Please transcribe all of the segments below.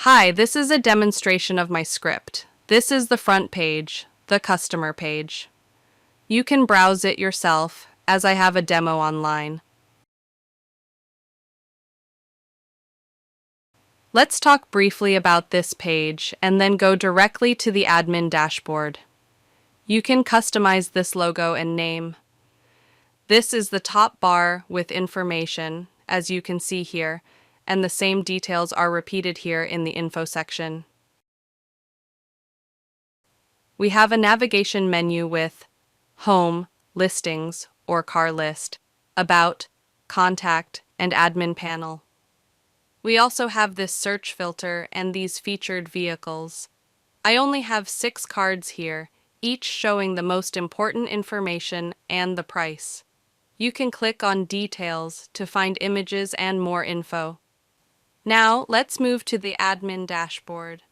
Hi, this is a demonstration of my script. This is the front page, the customer page. You can browse it yourself, as I have a demo online. Let's talk briefly about this page and then go directly to the admin dashboard. You can customize this logo and name. This is the top bar with information, as you can see here, and the same details are repeated here in the info section. We have a navigation menu with Home, Listings, or Car List, About, Contact, and Admin Panel. We also have this search filter and these featured vehicles. I only have 6 cards here, each showing the most important information and the price. You can click on Details to find images and more info. Now, let's move to the admin dashboard.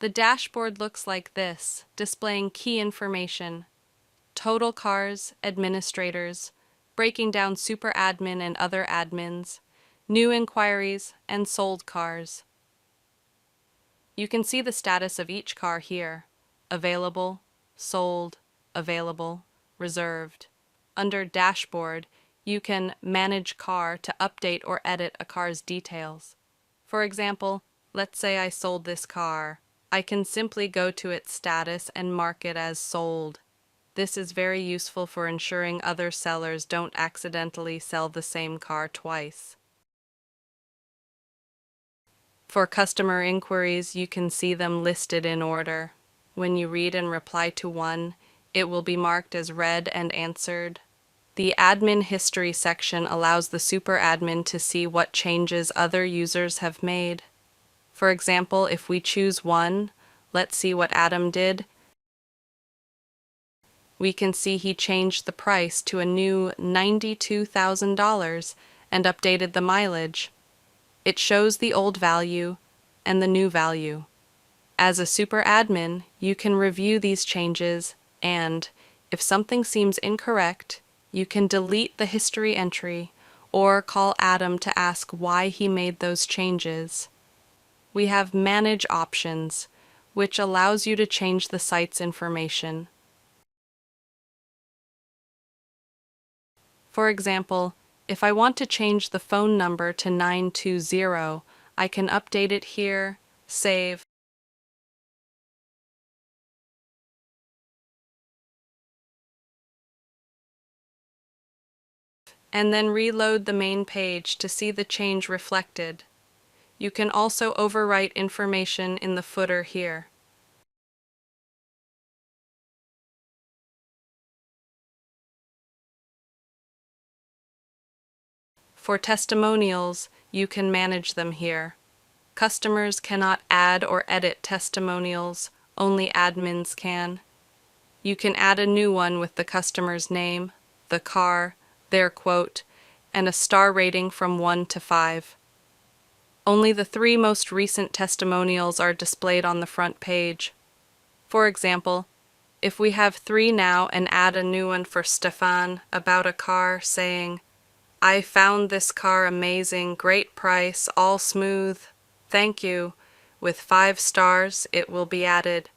The dashboard looks like this, displaying key information: total cars, administrators, breaking down super admin and other admins, new inquiries, and sold cars. You can see the status of each car here: available, sold, available, reserved. Under Dashboard, you can manage car to update or edit a car's details. For example, let's say I sold this car. I can simply go to its status and mark it as sold. This is very useful for ensuring other sellers don't accidentally sell the same car twice. For customer inquiries, you can see them listed in order. When you read and reply to one, it will be marked as read and answered. The admin history section allows the super admin to see what changes other users have made. For example, if we choose one, let's see what Adam did. We can see he changed the price to a new $92,000 and updated the mileage. It shows the old value and the new value. As a super admin, you can review these changes and, if something seems incorrect, you can delete the history entry or call Adam to ask why he made those changes. We have Manage options, which allows you to change the site's information. For example, if I want to change the phone number to 920, I can update it here, save, and then reload the main page to see the change reflected. You can also overwrite information in the footer here. For testimonials, you can manage them here. Customers cannot add or edit testimonials, only admins can. You can add a new one with the customer's name, the car, their quote, and a star rating from 1 to 5. Only the 3 most recent testimonials are displayed on the front page. For example, if we have 3 now and add a new one for Stefan about a car saying, "I found this car amazing, great price, all smooth, thank you," with 5 stars, it will be added.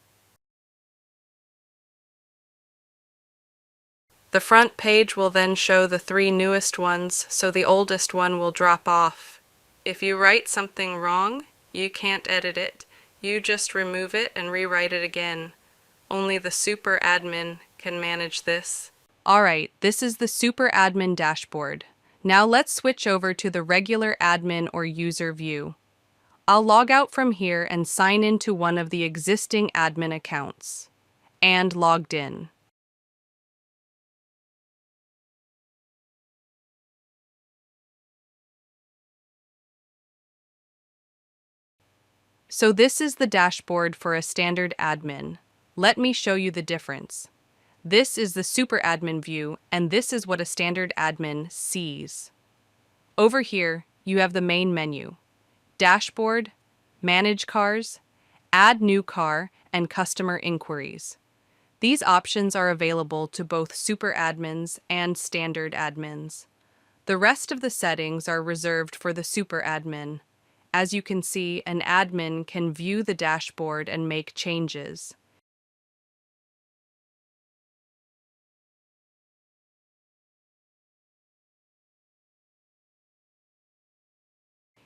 The front page will then show the 3 newest ones, so the oldest one will drop off. If you write something wrong, you can't edit it. You just remove it and rewrite it again. Only the super admin can manage this. Alright, this is the super admin dashboard. Now let's switch over to the regular admin or user view. I'll log out from here and sign into one of the existing admin accounts. And logged in. So this is the dashboard for a standard admin. Let me show you the difference. This is the super admin view, and this is what a standard admin sees. Over here, you have the main menu: Dashboard, Manage Cars, Add New Car, and Customer Inquiries. These options are available to both super admins and standard admins. The rest of the settings are reserved for the super admin. As you can see, an admin can view the dashboard and make changes.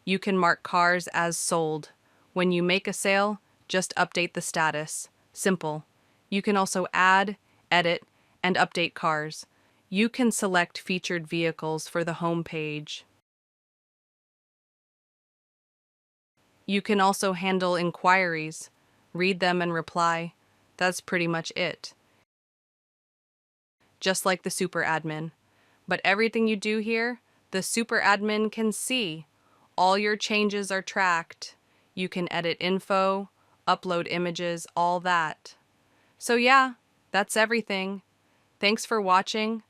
You can mark cars as sold. When you make a sale, just update the status. Simple. You can also add, edit, and update cars. You can select featured vehicles for the home page. You can also handle inquiries, read them and reply. That's pretty much it. Just like the super admin. But everything you do here, the super admin can see. All your changes are tracked. You can edit info, upload images, all that. So yeah, that's everything. Thanks for watching.